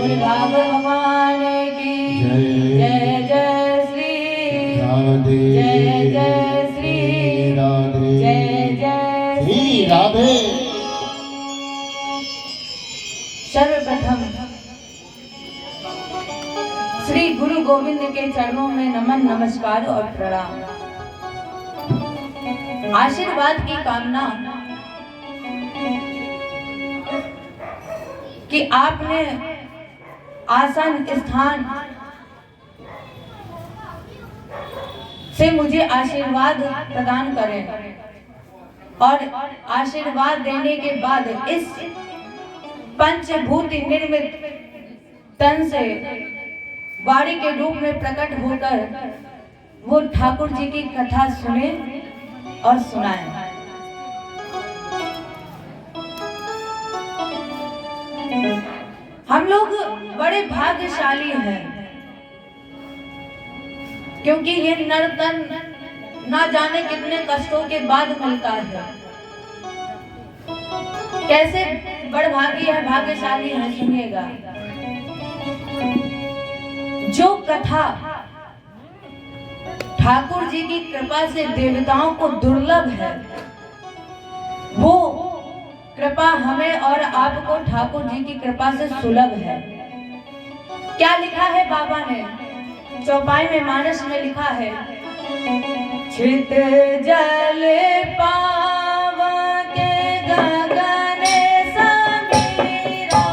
भाग भगवान की जय जय श्री राधे, जय जय श्री राधे, जय जय श्री राधे। सर्वप्रथम श्री गुरु गोविंद के चरणों में नमन नमस्कार और प्रणाम। आशीर्वाद की कामना कि आपने आसन स्थान से मुझे आशीर्वाद प्रदान करें और आशीर्वाद देने के बाद इस पंचभूति निर्मित तन से वाणी के रूप में प्रकट होकर वो ठाकुर जी की कथा सुने और सुनाएं। हम लोग बड़े भाग्यशाली हैं क्योंकि ये नर्तन ना जाने कितने कष्टों के बाद मिलता है। कैसे बड़भागी है, भाग्यशाली है, सुनिएगा। जो कथा ठाकुर जी की कृपा से देवताओं को दुर्लभ है, वो कृपा हमें और आपको ठाकुर जी की कृपा से सुलभ है। क्या लिखा है बाबा ने चौपाई में, मानस में लिखा है, चित जल पावा के गगन समीरा,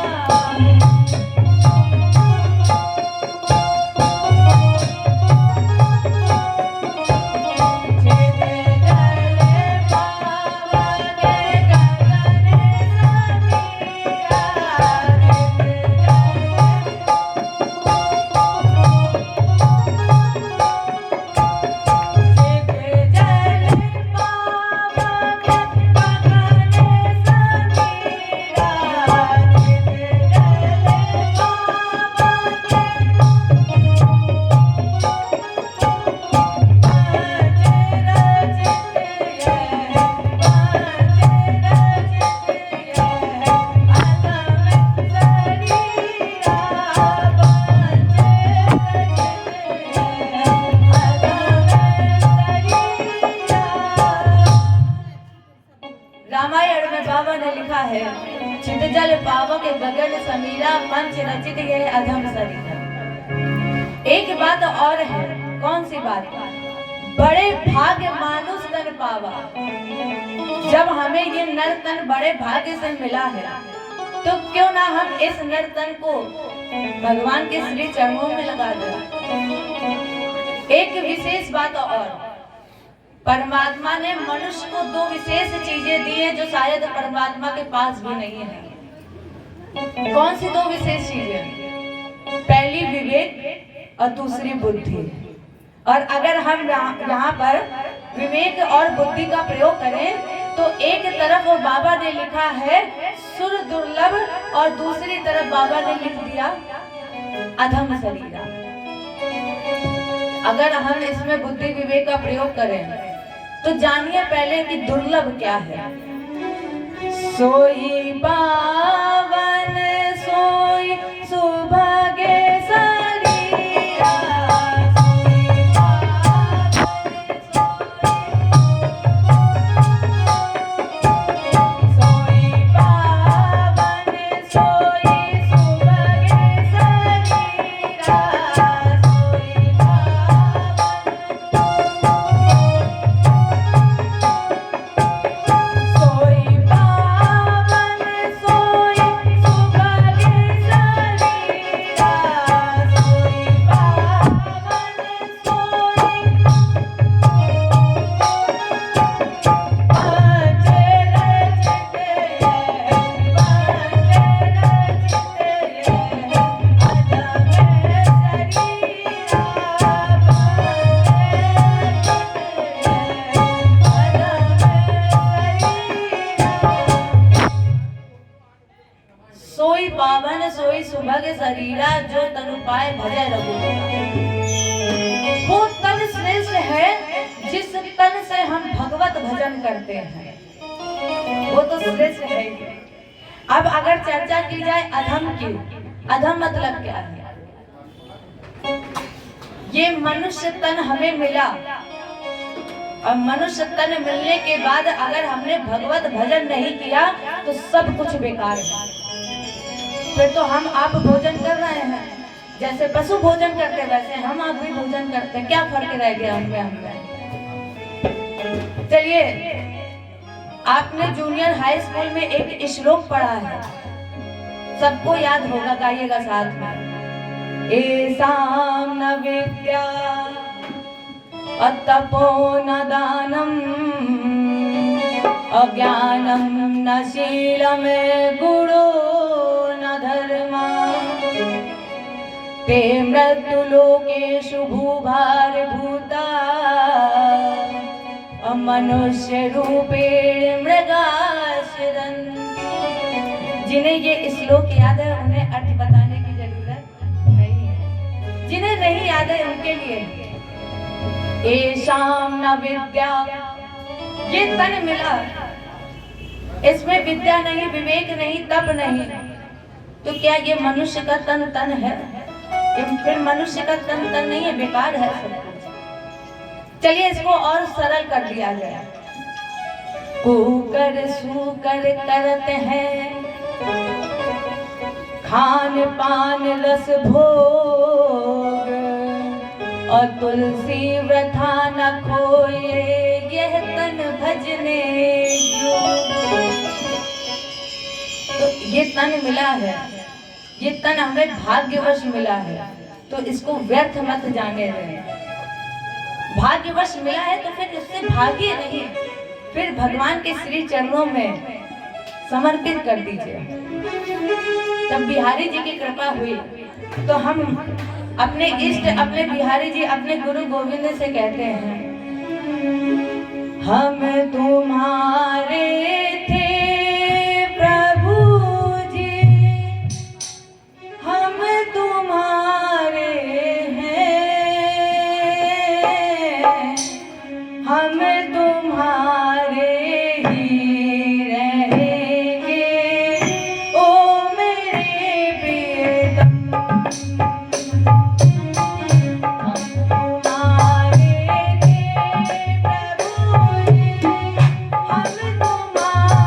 रामायण में बाबा ने लिखा है, चित जल पावक गगन समीरा, पंच रचित ये अधम शरीर। एक बात और है, कौन सी बात? बड़े भाग्य मानुष तन पावा। जब हमें ये नर तन बड़े भाग्य से मिला है, तो क्यों ना हम इस नर तन को भगवान के श्री चरणों में लगा दें। एक विशेष बात और, परमात्मा ने मनुष्य को दो विशेष चीजें दी हैं जो शायद परमात्मा के पास भी नहीं है। कौन सी दो विशेष चीजें? पहली विवेक और दूसरी बुद्धि। और अगर हम यहाँ पर विवेक और बुद्धि का प्रयोग करें तो एक तरफ वो बाबा ने लिखा है सुर दुर्लभ और दूसरी तरफ बाबा ने लिख दिया अधम शरीरा। अगर हम इसमें बुद्धि विवेक का प्रयोग करें तो जानिए पहले कि दुर्लभ क्या है। सोई पावन सोई सुभागे शरीरा, सोई पावन सोई सुभागे शरीरा, सोई पावन सोई सुभग शरीरा, जो तनु पाए भजय रघुवीरा। वो तन श्रेष्ठ है जिस तन से हम भगवत भजन करते हैं, वो तो श्रेष्ठ है। अब अगर चर्चा की जाए अधम की, अधम मतलब क्या है? ये मनुष्य तन हमें मिला और मनुष्य तन मिलने के बाद अगर हमने भगवत भजन नहीं किया तो सब कुछ बेकार है। फिर तो हम आप भोजन कर रहे हैं, जैसे पशु भोजन करते वैसे हम आप भी भोजन करते हैं। क्या फर्क रह गया उनमें हमें? चलिए, आपने जूनियर हाई स्कूल में एक श्लोक पढ़ा है, सबको याद होगा, गाइएगा साथ में। एसाम न विद्या अतपो न दानम अज्ञानम न शीलम गुणो न धर्मा ते मृत्युलोकेषु भूभार भूता मनुष्य रूपेण मृगासुरन्। जिन्हें ये श्लोक याद है उन्हें अर्थ बताने की जरूरत नहीं है, जिन्हें नहीं याद है उनके लिए एशाम न विद्या, ये तन मिला, इसमें विद्या नहीं, विवेक नहीं, तप नहीं, तो क्या ये मनुष्य का तन तन है? फिर मनुष्य का तन तन नहीं है, बेकार है सब कुछ। चलिए इसको और सरल कर दिया गया। कुकर सुकर करते हैं, खान पान रस भोग, और तुलसी व्रथा न खोए, यह तन भजने योग्य। तो ये तन मिला है, ये तन हमें भाग्यवश मिला है, तो इसको व्यर्थ मत जाने दें। भाग्यवश मिला है तो फिर इससे भागिए नहीं, फिर भगवान के श्री चरणों में समर्पित कर दीजिए। तब बिहारी जी की कृपा हुई तो हम अपने इष्ट, अपने बिहारी जी, अपने गुरु गोविंद से कहते हैं, हम तुम्हारे थे प्रभु जी, हम तुम्हारे हैं, हम तुम्हारे ही रहेंगे, ओ मेरे प्रियतम। हम तुम्हारे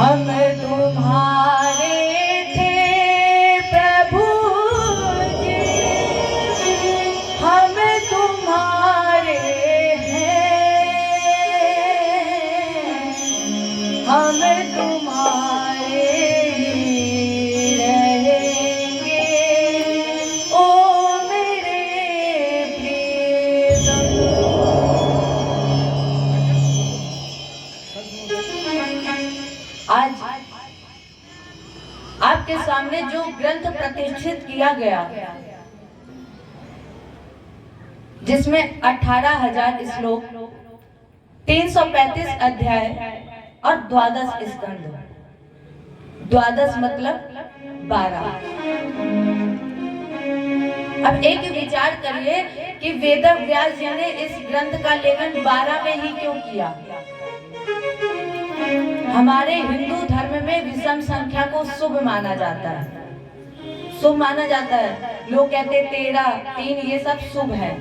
हम तुम्हारे थे प्रभु जी, हम तुम्हारे हैं, हम तुम्हारे रहेंगे ओ मेरे प्रियतम। आज आपके सामने जो ग्रंथ प्रतिष्ठित किया गया, जिसमें 18,000 श्लोक, 335 अध्याय और 12 स्कंद। 12 मतलब 12। अब एक विचार करिए कि वेद व्यास जी ने इस ग्रंथ का लेखन 12 में ही क्यों किया। हमारे हिंदू धर्म में विषम संख्या को शुभ माना जाता है, शुभ माना जाता है। लोग कहते 13, 3 ये सब शुभ है।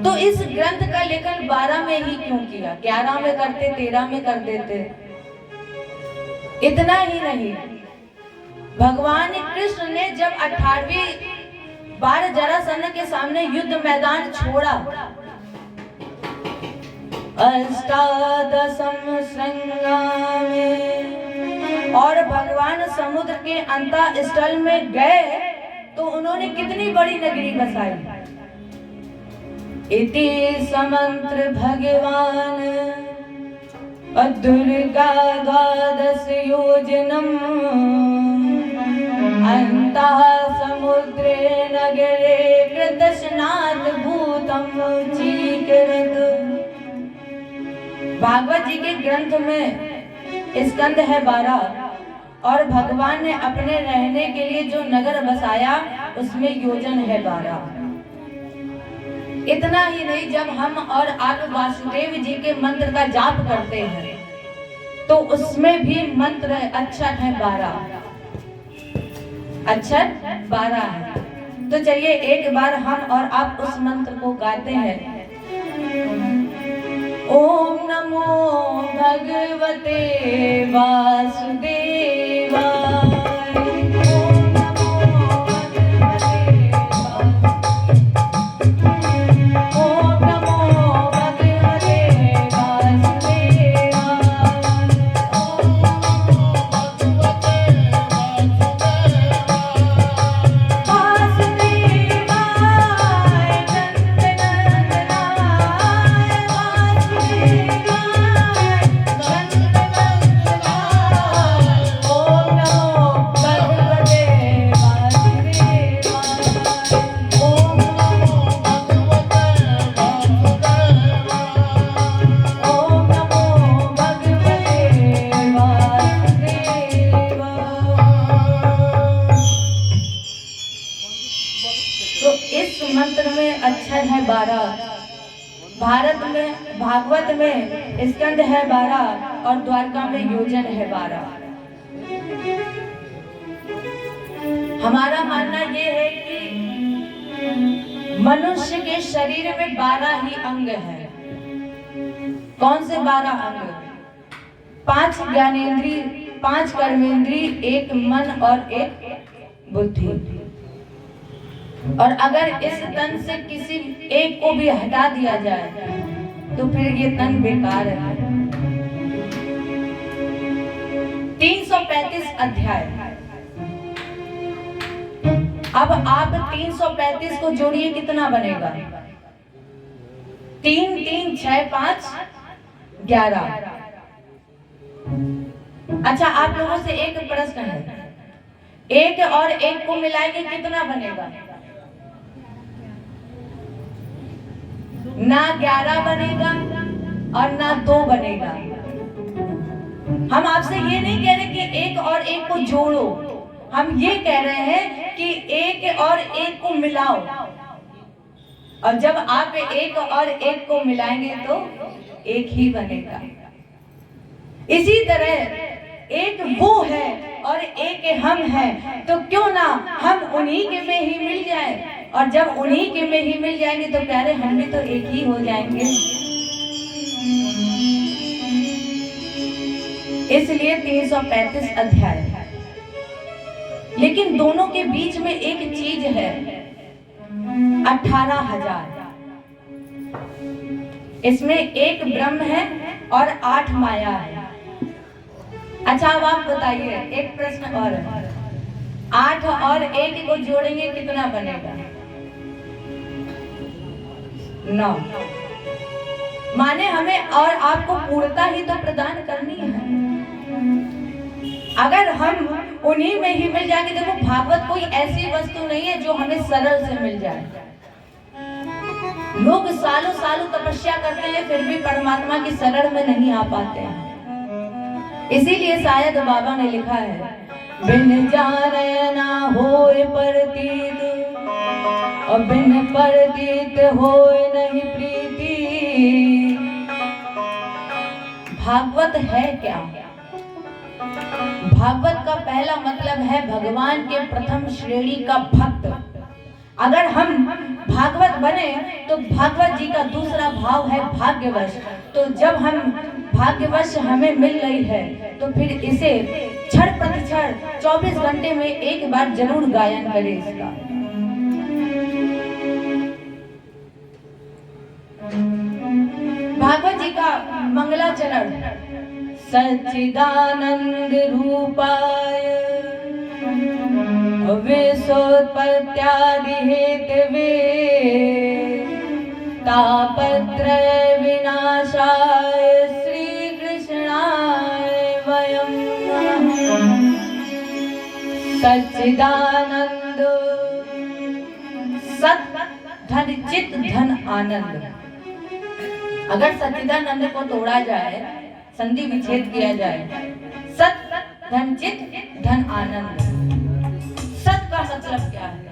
तो इस ग्रंथ का लेखन 12 में ही क्यों किया? 11 में करते, 13 में कर देते। इतना ही नहीं, भगवान कृष्ण ने जब 18वीं बार जरासंध के सामने युद्ध मैदान छोड़ा, अष्टादशम श्रृंगामे, और भगवान समुद्र के अंतःस्थल में गए तो उन्होंने कितनी बड़ी नगरी बसाई। इति समंत्र भगवान दुर्गा 12 योजनम अंतः समुद्रे नगरे कृतस्नात भूतम चीकरत। भागवत जी के ग्रंथ में स्कंद है 12 और भगवान ने अपने रहने के लिए जो नगर बसाया उसमें योजन है 12। इतना ही नहीं, जब हम और आप वासुदेव जी के मंत्र का जाप करते हैं तो उसमें भी मंत्र अक्षर है 12, अक्षर 12 है। तो चलिए एक बार हम और आप उस मंत्र को गाते हैं। ओम नमो भगवते वासुदेवाय। अक्षर है 12। भारत में भागवत में स्कंद है 12 और द्वारका में योजन है 12। हमारा मानना ये है कि मनुष्य के शरीर में 12 ही अंग हैं। कौन से 12 अंग? 5 ज्ञानेंद्रिय, 5 कर्मेंद्रिय, 1 मन और 1 बुद्धि। और अगर इस तन से किसी एक को भी हटा दिया जाए तो फिर ये तन बेकार है। 335 अध्याय। अब आप 335 को जोड़िए, कितना बनेगा? 3 3 6 5 11। अच्छा, आप लोगों से एक प्रश्न है, 1 और 1 को मिलाएंगे कितना बनेगा? ना 11 बनेगा और ना 2 बनेगा। हम आपसे ये नहीं कह रहे कि 1 और 1 को जोड़ो, हम ये कह रहे हैं कि 1 और 1 को मिलाओ। और जब आप 1 और 1 को मिलाएंगे तो 1 ही बनेगा। इसी तरह एक वो है और एक हम हैं, तो क्यों ना हम उन्हीं के में ही मिल जाए। और जब उन्हीं के में ही मिल जाएंगे तो प्यारे हम भी तो एक ही हो जाएंगे। इसलिए 335 अध्याय है। लेकिन दोनों के बीच में एक चीज है, 18,000। इसमें एक ब्रह्म है और 8 माया है। अच्छा अब आप बताइए, एक प्रश्न और है, 8 और 1 को जोड़ेंगे कितना बनेगा? 9। माने हमें और आपको पूर्णता ही तो प्रदान करनी है। अगर हम उन्हीं में ही मिल जाएंगे, देखो भागवत कोई ऐसी वस्तु नहीं है जो हमें सरल से मिल जाए। लोग सालों सालों तपस्या करते हैं फिर भी परमात्मा की शरण में नहीं आ पाते हैं। इसीलिए शायद बाबा ने लिखा है, बिन जाने ना होए प्रतीत और बिन प्रतीत होए नहीं प्रीति। भागवत है क्या? भागवत का पहला मतलब है भगवान के प्रथम श्रेणी का भक्त। अगर हम भागवत बने तो भागवत जी का दूसरा भाव है भाग्यवश। तो जब हम भाग्यवश हमें मिल रही है तो फिर इसे क्षण प्रतिक्षण 24 घंटे में एक बार जरूर गायन करें इसका। भागवत जी का मंगलाचरण, सच्चिदानंद रूपाय विश्वोत्पत्त्यादि हेतवे तापत्रय विनाशाय श्री कृष्णाय वयं नमः। सच्चिदानंद, सत धन चित धन आनंद। अगर सच्चिदानंद को तोड़ा जाए, संधि विच्छेद किया जाए, सत धन चित धन आनंद, सत का मतलब क्या है?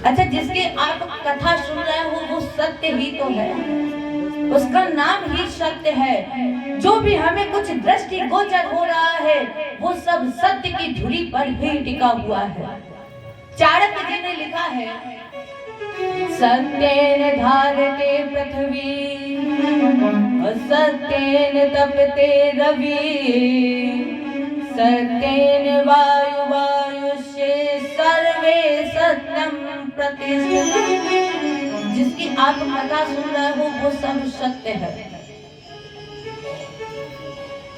अच्छा, जिसकी आप कथा सुन रहे हो वो सत्य ही तो है, उसका नाम ही सत्य है। जो भी हमें कुछ दृष्टि गोचर हो रहा है वो सब सत्य की धुरी पर ही टिका हुआ है। चाणक्य जी ने लिखा है, सत्येन धारते पृथ्वी सत्येन तपते रवि सत्येन वायु वायुष्ये सर्वे सत्यम प्रतिष्ठितम्। जिसकी आप कथा सुन रहे हो वो सब सत्य है।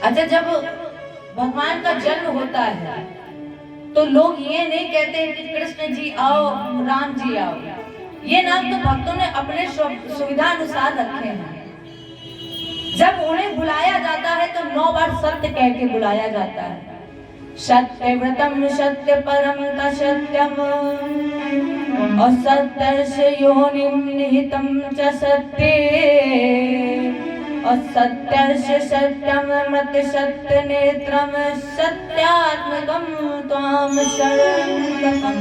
अच्छा, जब भगवान का जन्म होता है तो लोग ये नहीं कहते कि कृष्ण जी आओ, राम जी आओ। ये नाम तो भक्तों ने अपने सुविधा अनुसार रखे हैं। जब उन्हें बुलाया जाता है तो 9 बार सत्य कह के बुलाया जाता है। सत्यव्रतम सत्य परम का सत्यम और सत्यस्य योनिम निहितम च सत्ये और सत्यस्य सत्यम मत सत्य नेत्रम सत्यात्मकम त्वाम शरणं।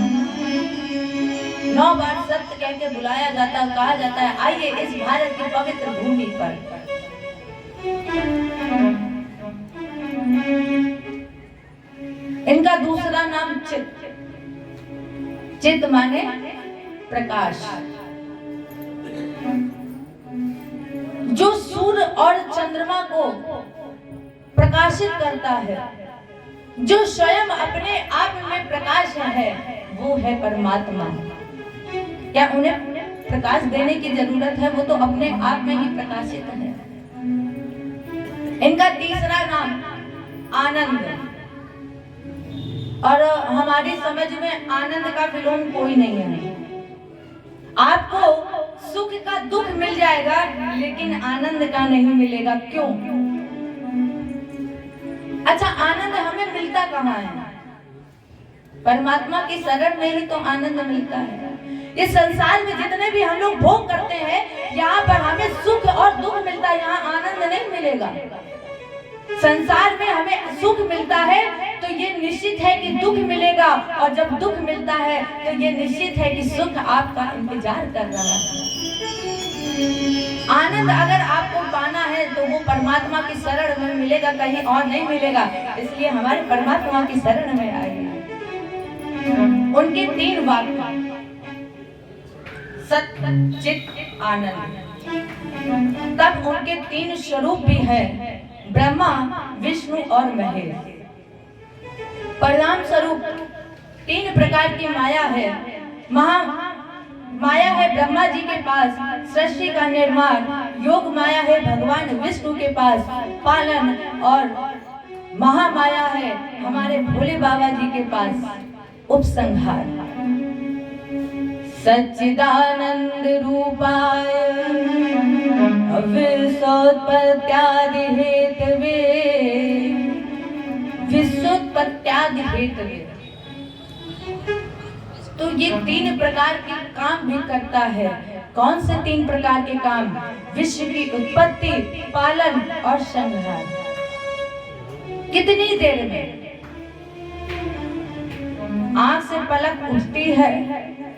9 बार सत्य कह के बुलाया जाता है, कहा जाता है आइए इस भारत की पवित्र भूमि पर। इनका दूसरा नाम चित, चित माने प्रकाश। जो सूर्य और चंद्रमा को प्रकाशित करता है, जो स्वयं अपने आप में प्रकाश है, वो है परमात्मा। क्या उन्हें प्रकाश देने की जरूरत है? वो तो अपने आप में ही प्रकाशित है। इनका तीसरा नाम आनंद। और हमारी समझ में आनंद का विलोम कोई नहीं है। आपको सुख का दुख मिल जाएगा लेकिन आनंद का नहीं मिलेगा। क्यों? अच्छा, आनंद हमें मिलता कहाँ है? परमात्मा की शरण में ही तो आनंद मिलता है। इस संसार में जितने भी हम लोग भोग करते हैं, यहाँ पर हमें सुख और दुख मिलता है, यहाँ आनंद नहीं मिलेगा। संसार में हमें सुख मिलता है तो ये निश्चित है कि दुख मिलेगा, और जब दुख मिलता है तो ये निश्चित है कि सुख आपका इंतजार कर रहा है। आनंद अगर आपको पाना है तो वो परमात्मा की शरण में मिलेगा, कहीं और नहीं मिलेगा। इसलिए हमारे परमात्मा की शरण में आइए। उनके 3 वाक्य, सत्य चित आनंद। तब उनके 3 स्वरूप भी है, ब्रह्मा, विष्णु और महेश। परिणाम स्वरूप 3 प्रकार की माया है। माया है ब्रह्मा जी के पास सृष्टि का निर्माण, योग माया है भगवान विष्णु के पास पालन, और महामाया है हमारे भोले बाबा जी के पास उपसंहार। सच्चिदानंद रूपाय विश्वोत्पत्त्यादि हेतवे, विश्वोत्पत्त्यादि हेतवे। तो ये 3 प्रकार के काम भी करता है। कौन से 3 प्रकार के काम? विश्व की उत्पत्ति, पालन और संहार। कितनी देर में? आंख से पलक उठती है,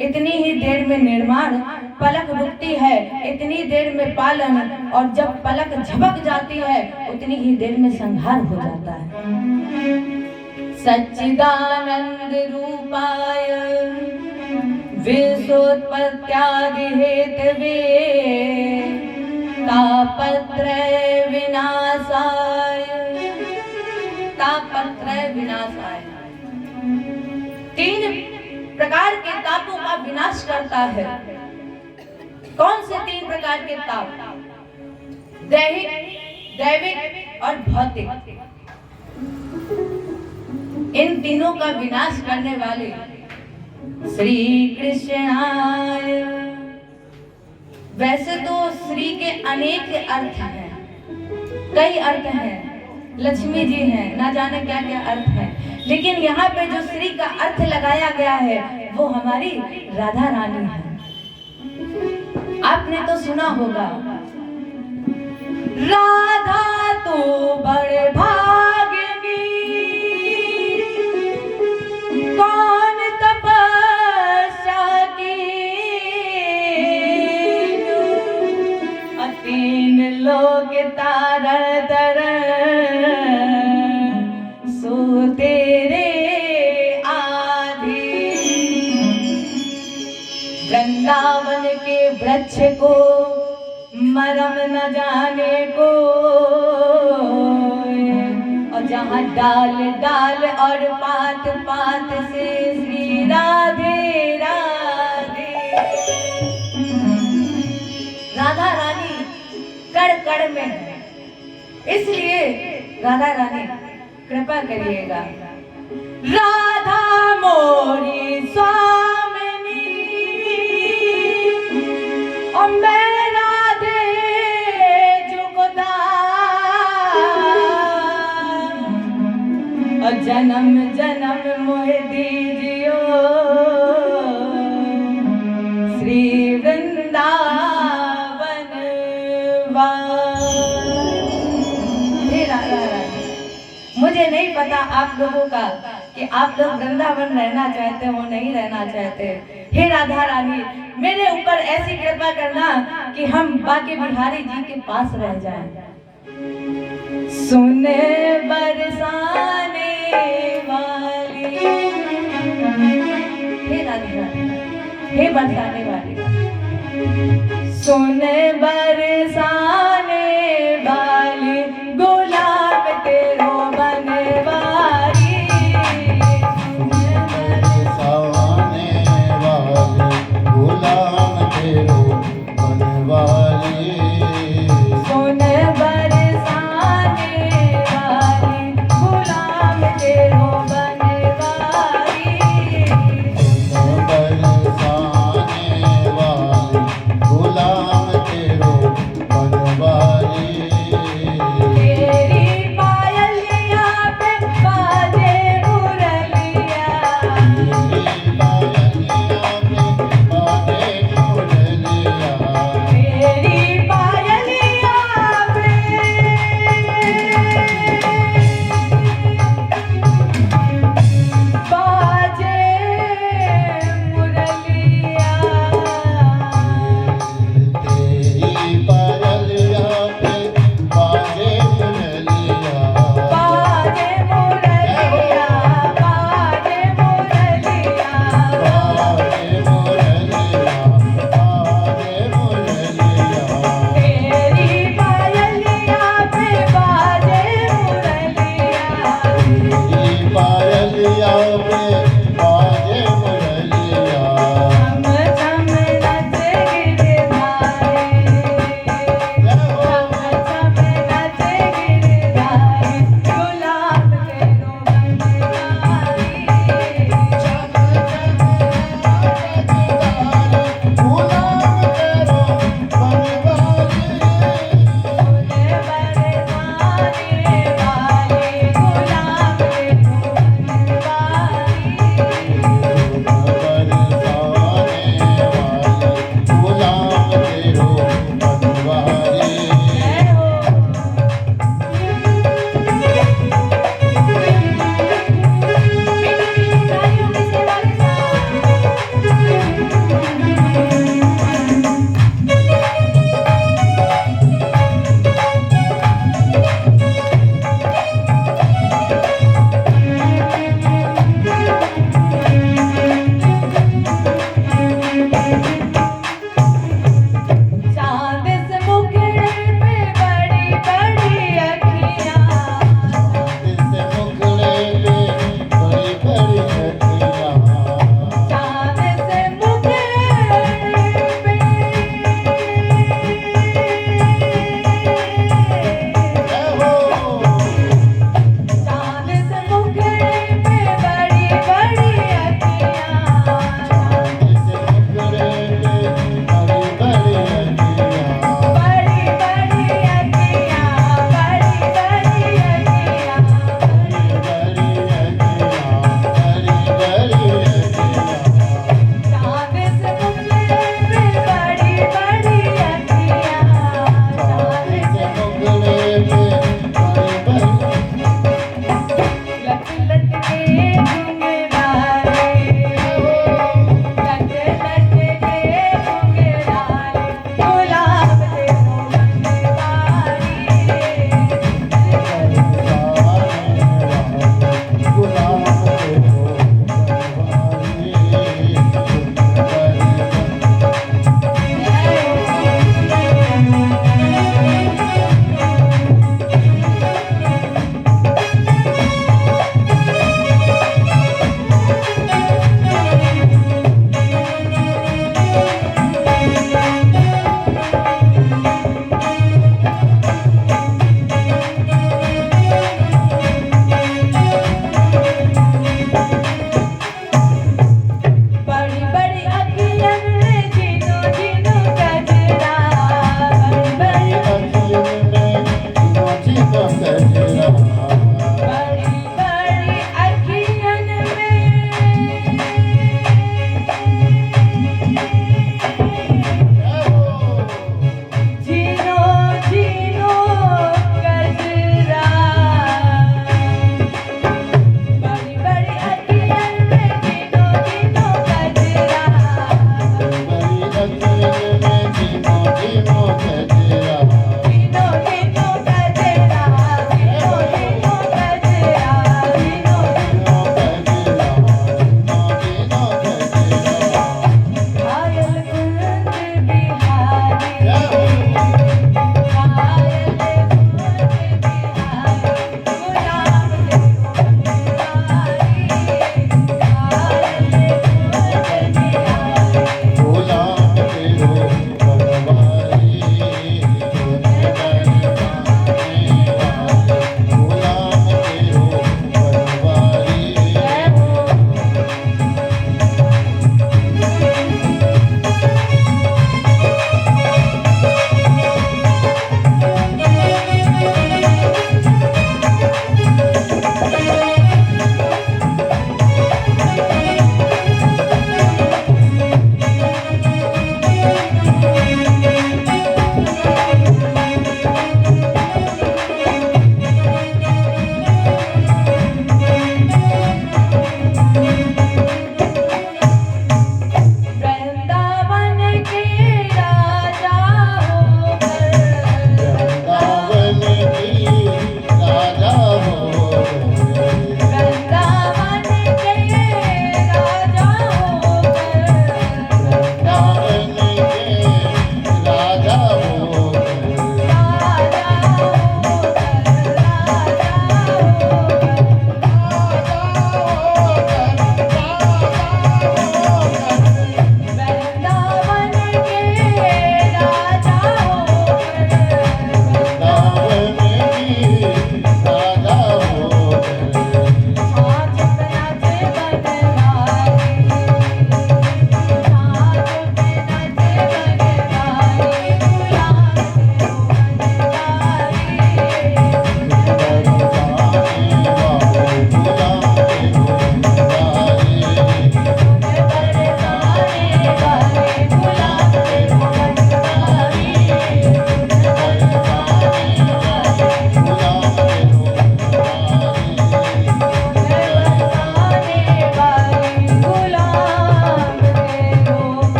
इतनी ही देर में निर्माण, पलक रुकती है, इतनी देर में पालन, और जब पलक झपक जाती है उतनी ही देर में संहार हो जाता है। सच्चिदानंद रूपाय विश्वोत्पत्त्यादि हेतवे, तापत्रय विनाशाय, तापत्रय विनाशाय। 3 प्रकार के तापों का विनाश करता है। कौन से 3 प्रकार के ताप? दैहिक, दैविक और भौतिक। इन तीनों का विनाश करने वाले श्री कृष्णाय। वैसे तो श्री के अनेक अर्थ हैं, कई अर्थ हैं, लक्ष्मी जी हैं, ना जाने क्या क्या अर्थ हैं, लेकिन यहाँ पे जो श्री का अर्थ लगाया गया है वो हमारी राधा रानी है। आपने तो सुना होगा, राधा तो बड़े भाग्यनी, कौन तपस्या की, 3 लोग तारण तरण, सो तेरे आधे। वृंदावन के वृक्ष को मरम न जाने को, और जहाँ डाल डाल और पात पात से श्री राधे राधे। राधा रानी कड़ कड़ में है, इसलिए राधा रानी कृपा करिएगा। राधा मोरी स्वामिनी, और मैं राधे जुगदा, और जन्म जन्म मोहे दीजियो श्री वृंदावन वास। हे राधा रानी, मुझे नहीं पता आप लोगों का कि आप लोग वृंदावन रहना चाहते हो नहीं रहना चाहते। हे राधा रानी, मेरे ऊपर ऐसी कृपा करना कि हम बाके बिहारी जी के पास रह जाएं। सुने बरसाने वाली, हे राधा रानी, हे बरसाने वाली, सुने बरसाने वाली, गुलाब तेरो बनवारी। गुलाम तेरो बनवाली, सुन बरसाने वाली, गुलाम तेरो बनवारी। सुन बरसाने वाली, गुलाम तेरो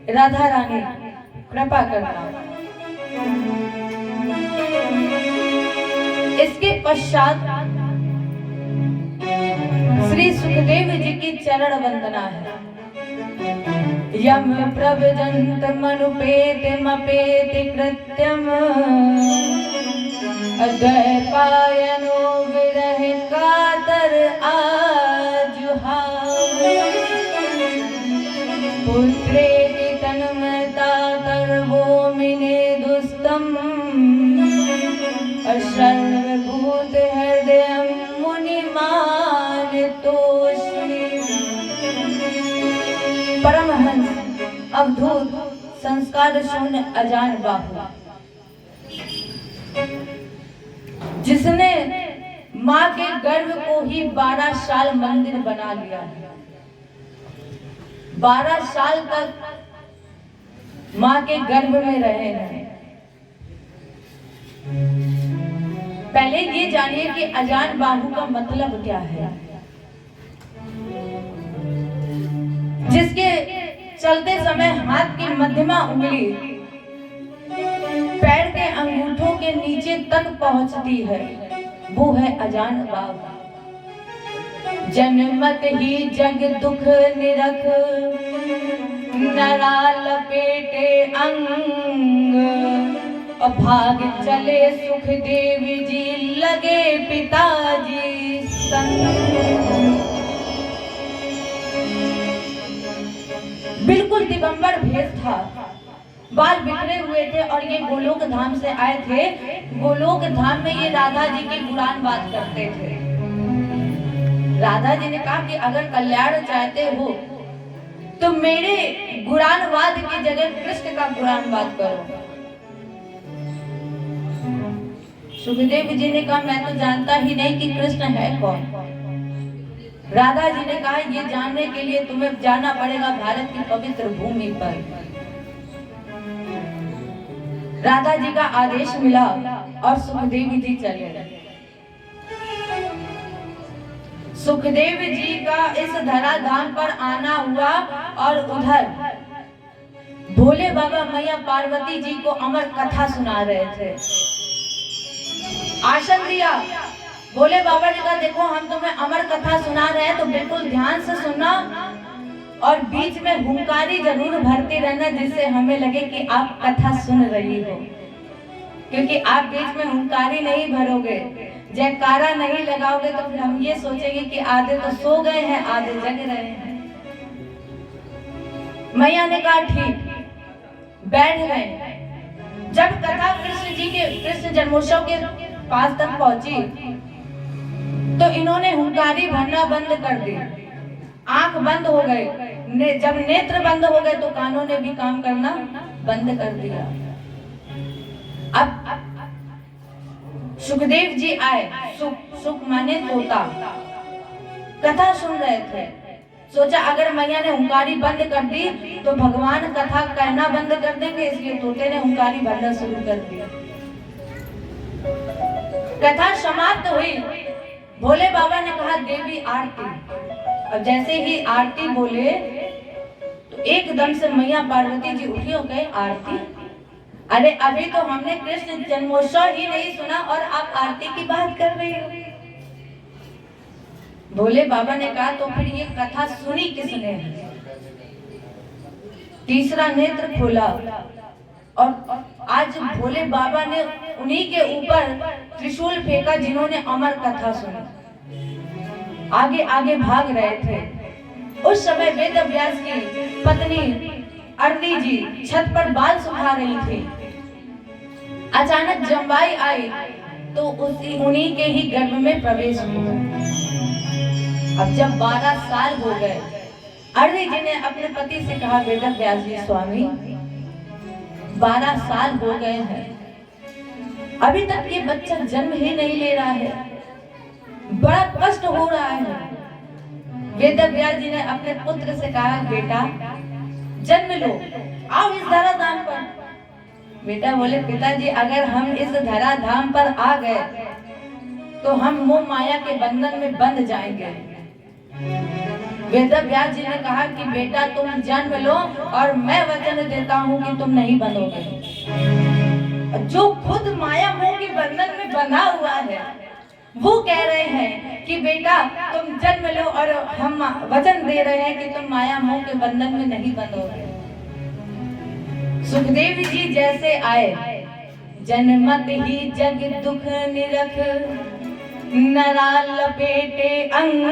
राधा रानी कृपा करना। इसके पश्चात श्री सुखदेव जी की चरण वंदना है। यम प्रव्रजन्त मनुपेति मपेति कृत्यम अद्वैपायनो विरह कातर आजुहाव पुत्रेति तन्मयता कर्वोमिने दुस्तम सर्वभूत हृदयं मुनिमानतोऽस्मि। परमहंस अवधूत संस्कार शून्य अजान बाहु, जिसने माँ के गर्भ को ही 12 साल मंदिर बना लिया है। 12 साल तक माँ के गर्भ में रहे हैं। पहले ये जानिए कि अजान बाहु का मतलब क्या है। जिसके चलते समय हाथ की मध्यमा उंगली पैर के अंगूठों के नीचे तक पहुंचती है, वो है अजान बाहु। जनमत ही जग दुख निरख नरा लपेटे अंग, भाग चले सुखदेव जी लगे पिताजी संग। बिल्कुल दिगंबर भेष था, बाल बिखरे हुए थे और ये गोलोक धाम से आए थे। गोलोक धाम में ये राधा जी की गुणान बात करते थे। राधा जी ने कहा कि अगर कल्याण चाहते हो तो मेरे गुणानवाद की जगह कृष्ण का गुणानवाद करो। सुखदेव जी ने कहा मैं तो जानता ही नहीं कि कृष्ण है कौन। राधा जी ने कहा ये जानने के लिए तुम्हें जाना पड़ेगा भारत की पवित्र भूमि पर। राधा जी का आदेश मिला और सुखदेव जी चले। सुखदेव जी का इस धराधाम पर आना हुआ और उधर भोले बाबा मैया पार्वती जी को अमर कथा सुना रहे थे। आसन दिया, भोले बाबा ने कहा देखो हम तुम्हें अमर कथा सुना रहे हैं तो बिल्कुल ध्यान से सुनना और बीच में हुंकारी जरूर भरते रहना जिससे हमें लगे कि आप कथा सुन रही हो। क्योंकि आप बीच में हुंकारी नहीं भरोगे, जयकारा नहीं लगाओगे तो फिर हम ये सोचेंगे कि आधे तो सो गए हैं आधे जग रहे हैं। मैया ने कहा ठीक, बैठ गए। जब कथा कृष्ण जन्मोत्सव के पास तक पहुंची तो इन्होंने हुंकारी भरना बंद कर दी, आंख बंद हो गए। जब नेत्र बंद हो गए तो कानों ने भी काम करना बंद कर दिया। अब सुखदेव जी आए, सुख माने तोता, कथा सुन रहे थे। सोचा अगर मैया ने हुंकारी बंद कर दी तो भगवान कथा कहना बंद कर देंगे, इसलिए तोते ने हुंकारी भरना शुरू कर दिया। कथा समाप्त हुई, भोले बाबा ने कहा देवी आरती। और जैसे ही आरती बोले तो एकदम से मैया पार्वती जी उठी और कहे आरती। अरे अभी तो हमने कृष्ण जन्मोत्सव ही नहीं सुना और आप आरती की बात कर रही हो। भोले बाबा ने कहा तो फिर ये कथा सुनी किसने? तीसरा नेत्र खोला और आज भोले बाबा ने उन्हीं के ऊपर त्रिशूल फेंका जिन्होंने अमर कथा सुनी। आगे आगे भाग रहे थे। उस समय वेद व्यास की पत्नी अर्दी जी छत पर बाल सुखा रही थी। अचानक जम्बाई आई तो उन्हीं के ही गर्भ में प्रवेश हुआ। अब जब 12 साल हो गए, अर्दी जी ने अपने पति से कहा वेद व्यास जी स्वामी 12 साल हो गए हैं, अभी तक ये बच्चा जन्म ही नहीं ले रहा है, बड़ा कष्ट हो रहा है। वेद व्यास जी ने अपने पुत्र से कहा बेटा जन्म लो, आओ इस धराधाम पर। बेटा बोले पिताजी अगर हम इस धराधाम पर आ गए तो हम मोह माया के बंधन में बंध जाएंगे। वेदव्यास जी ने कहा कि बेटा तुम जन्म लो और मैं वचन देता हूँ कि तुम नहीं बनोगे। जो खुद माया मोह के बंधन में बंधा हुआ है वो कह रहे हैं कि बेटा तुम जन्म लो और हम वचन दे रहे हैं कि तुम माया मोह के बंधन में नहीं बंधोगे। सुखदेव जी जैसे आए, जन्मत ही जग दुख निरख, नरा लपेटे अंग,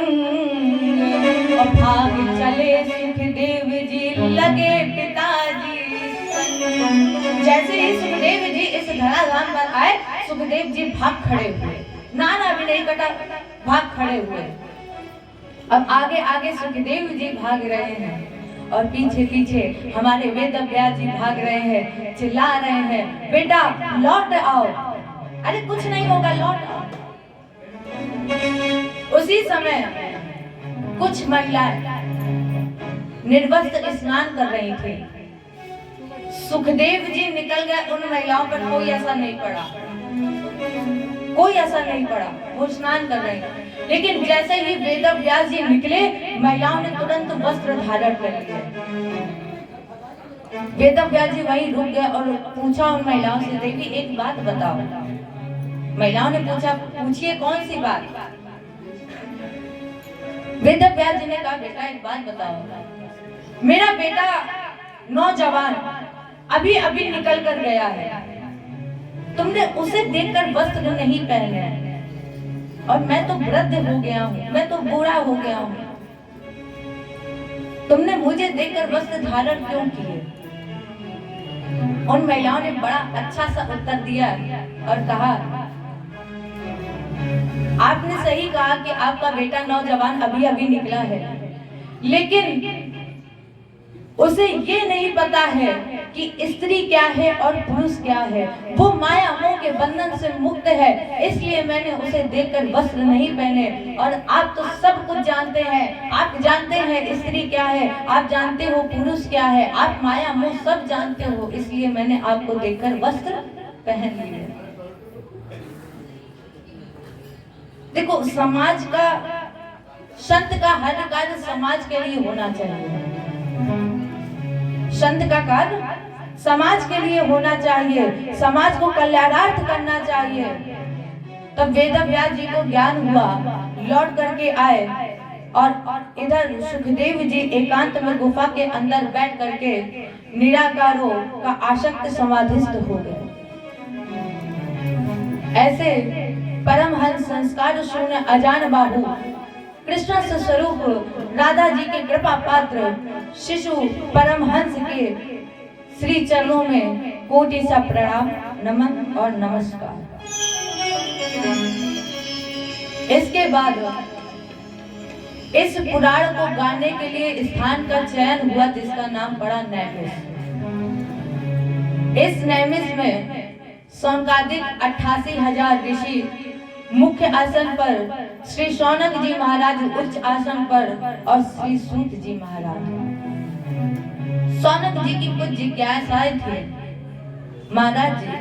और भाग चले सुखदेव जी लगे पिताजी संग। जैसे ही सुखदेव जी इस धराधाम पर आए, सुखदेव जी भाग खड़े हुए, नाना भी नहीं कटा, भाग खड़े हुए। अब आगे आगे सुखदेव जी भाग रहे हैं और पीछे पीछे हमारे वेदव्यास जी भाग रहे हैं, चिल्ला रहे हैं बेटा लौट आओ, अरे कुछ नहीं होगा लौट आओ। उसी समय कुछ महिलाएं निर्वस्त्र स्नान कर रही थी। सुखदेव जी निकल गए, उन महिलाओं पर कोई असर नहीं पड़ा, कोई असर नहीं पड़ा, वो स्नान कर रही थी। लेकिन जैसे ही वेदव्यास जी निकले, महिलाओं ने तुरंत वस्त्र धारण कर लिए। वेदव्यास जी वहीं रुक गए और पूछा उन महिलाओं से, देवी एक बात बताओ। महिलाओं ने पूछा, पूछिए कौन सी बात। वेदव्यास जी ने कहा बेटा एक बात बताओ, मेरा बेटा नौजवान अभी अभी निकल कर गया है, तुमने उसे देखकर वस्त्र नहीं पहने और मैं तो वृद्ध हो गया हूँ, मैं तो बूढ़ा हो गया हूँ, तुमने मुझे देखकर वस्त्र धारण क्यों किए। उन महिलाओं ने बड़ा अच्छा सा उत्तर दिया और कहा आपने सही कहा कि आपका बेटा नौजवान अभी अभी निकला है, लेकिन उसे ये नहीं पता है कि स्त्री क्या है और पुरुष क्या है। वो माया मोह के बंधन से मुक्त है, इसलिए मैंने उसे देखकर वस्त्र नहीं पहने। और आप तो सब कुछ जानते हैं, आप जानते हैं स्त्री क्या है, आप जानते हो पुरुष क्या है, आप माया मोह सब जानते हो, इसलिए मैंने आपको देखकर वस्त्र पहन लिए। देखो समाज का, संत का हर कार्य समाज के लिए होना चाहिए, संत का कार्य समाज के लिए होना चाहिए, समाज को कल्याणार्थ करना चाहिए। तब वेदव्यास जी को ज्ञान हुआ, लौट करके आए और इधर सुखदेव जी एकांत में गुफा के अंदर बैठ करके निराकारों का आसक्त समाधिस्थ हो गए। ऐसे परमहंस संस्कार शून्य अजान बाहु कृष्ण स्वरूप राधा जी के कृपा पात्र शिशु परमहंस के श्री चरणों में कोटि सा प्रणाम, नमन और नमस्कार। इसके बाद इस पुराण को गाने के लिए स्थान का चयन हुआ जिसका नाम पड़ा नैमिष। इस नैमिष में सौनकादिक 88,000 ऋषि मुख्य आसन पर, श्री शौनक जी महाराज उच्च आसन पर और श्री सूत जी महाराज। शौनक जी की कुछ जिज्ञासाएं थी। महाराज जी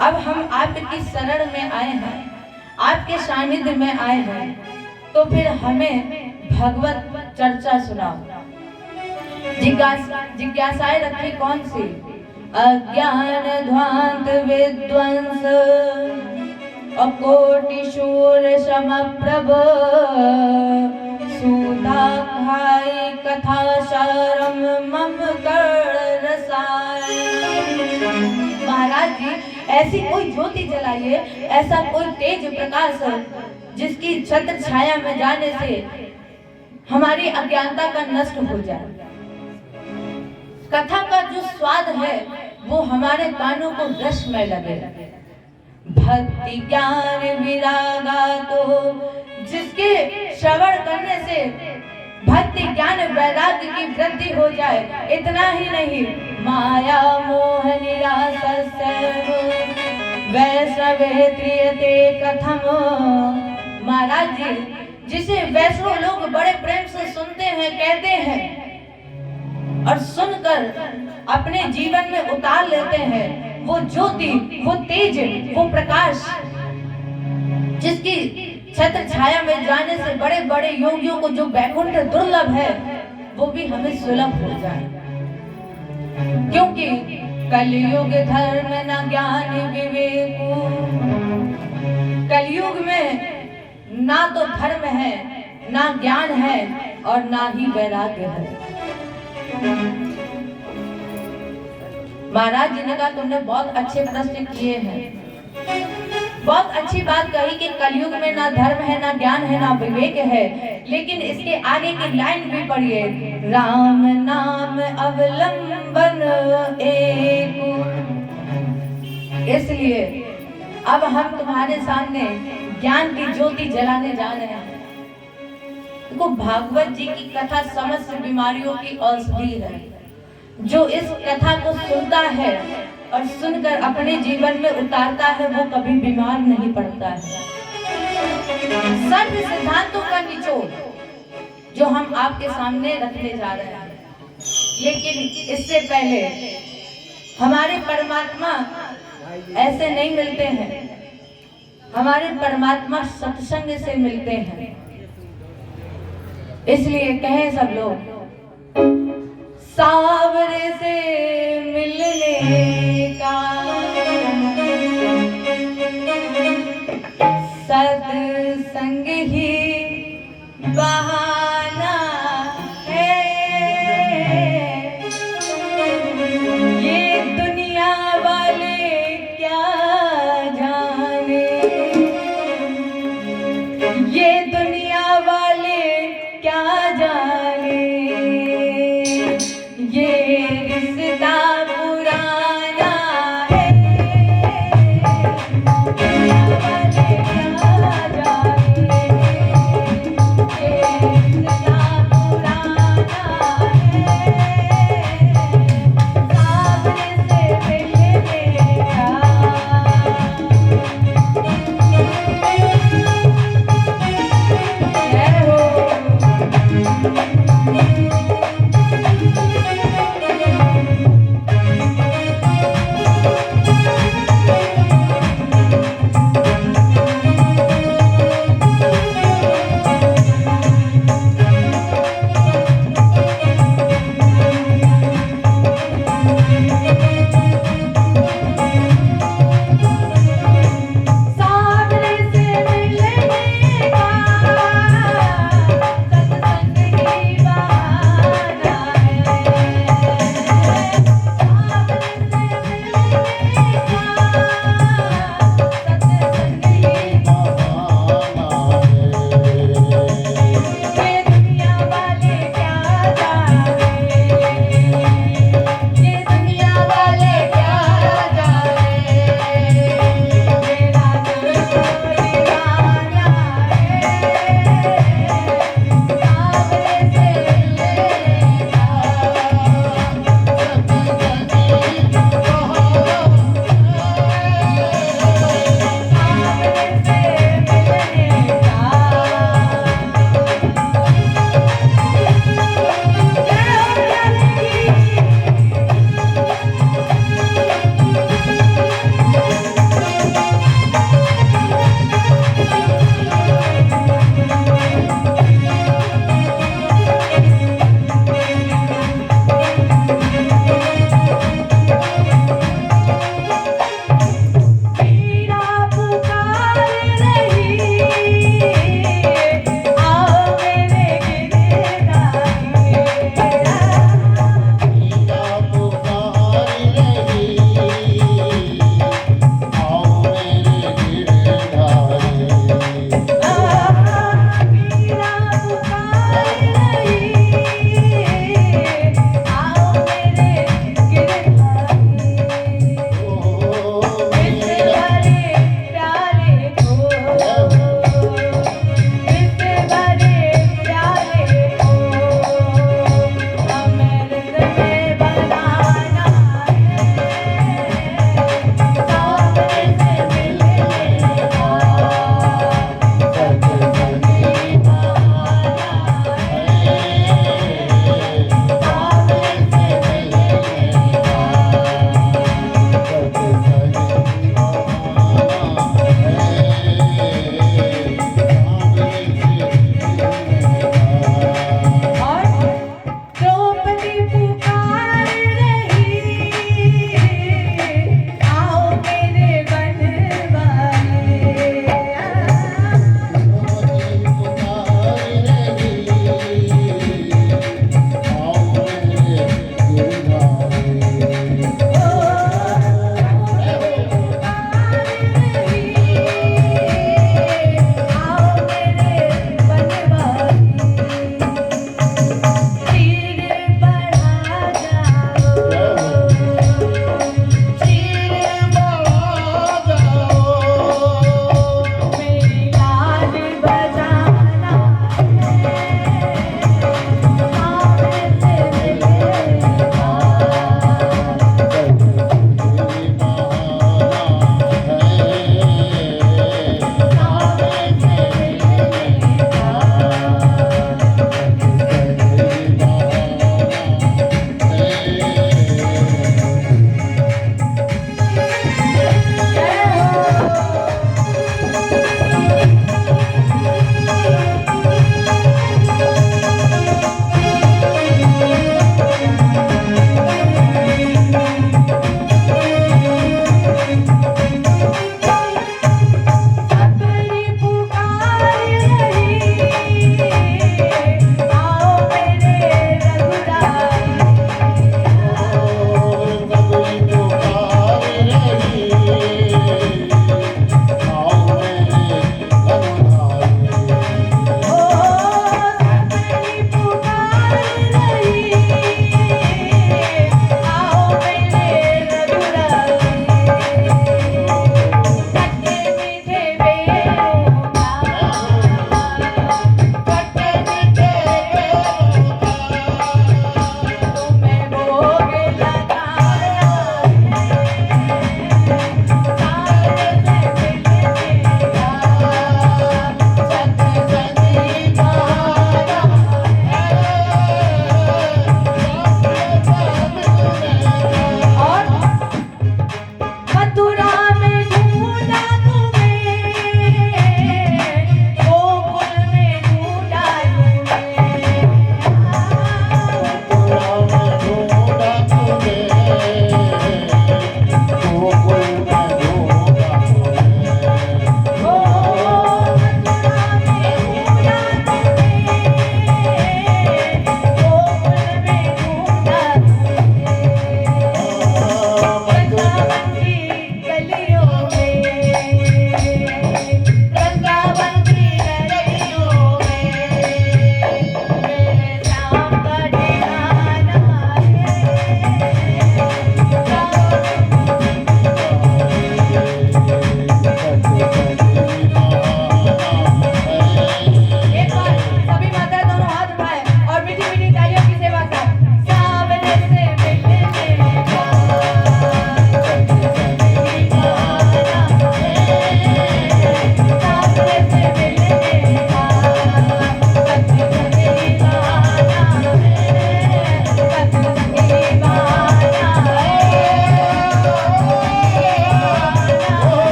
अब हम आपकी शरण में आए हैं, आपके सानिध्य में आए हैं, तो फिर हमें भगवत चर्चा सुनाओ। जिज्ञासाएं रखी कौन सी? अज्ञान ध्वांत विध्वंस अकोटि शूर समप्रभ सुधा खाई कथा शरम मम कर रसाय। महाराज जी ऐसी कोई ज्योति जलाइए, ऐसा कोई तेज प्रकाश जिसकी छत्र छाया में जाने से हमारी अज्ञानता का नष्ट हो जाए। कथा का जो स्वाद है वो हमारे कानों को रस में लगे। भक्ति ज्ञान विरागा तो जिसके श्रवण करने से भक्ति ज्ञान वैराग्य की वृद्धि हो जाए। इतना ही नहीं, माया मोह निराशा वैष्णवे क्रियते कथम। महाराज जी जिसे वैष्णव लोग बड़े प्रेम से सुनते हैं, कहते हैं और सुनकर अपने जीवन में उतार लेते हैं, वो ज्योति, वो तेज, वो प्रकाश जिसकी छत्र छाया में जाने से बड़े बड़े योगियों को जो वैकुंठ दुर्लभ है वो भी हमें सुलभ हो जाए। क्योंकि कलयुग धर्म न ज्ञान विवेक, कलयुग में ना तो धर्म है, ना ज्ञान है और ना ही वैराग्य है। महाराज जी ने कहा तुमने बहुत अच्छे प्रश्न किए हैं, बहुत अच्छी बात कही कि कलयुग में ना धर्म है, ना ज्ञान है, ना विवेक है, लेकिन इसके आगे की लाइन भी पढ़िए, राम नाम अवलंबन एक। इसलिए अब हम तुम्हारे सामने ज्ञान की ज्योति जलाने जा रहे हैं। देखो भागवत जी की कथा समस्त बीमारियों की औषधि है। जो इस कथा को सुनता है और सुनकर अपने जीवन में उतारता है वो कभी बीमार नहीं पड़ता है। सर्व सिद्धांतों का निचोड़ जो हम आपके सामने रखने जा रहे हैं, लेकिन इससे पहले हमारे परमात्मा ऐसे नहीं मिलते हैं, हमारे परमात्मा सत्संग से मिलते हैं। इसलिए कहें सब लोग, सावरे से मिलने का सत्संग ही बहाना है। ये दुनिया वाले क्या जाने, ये दुनिया वाले क्या जाने, ये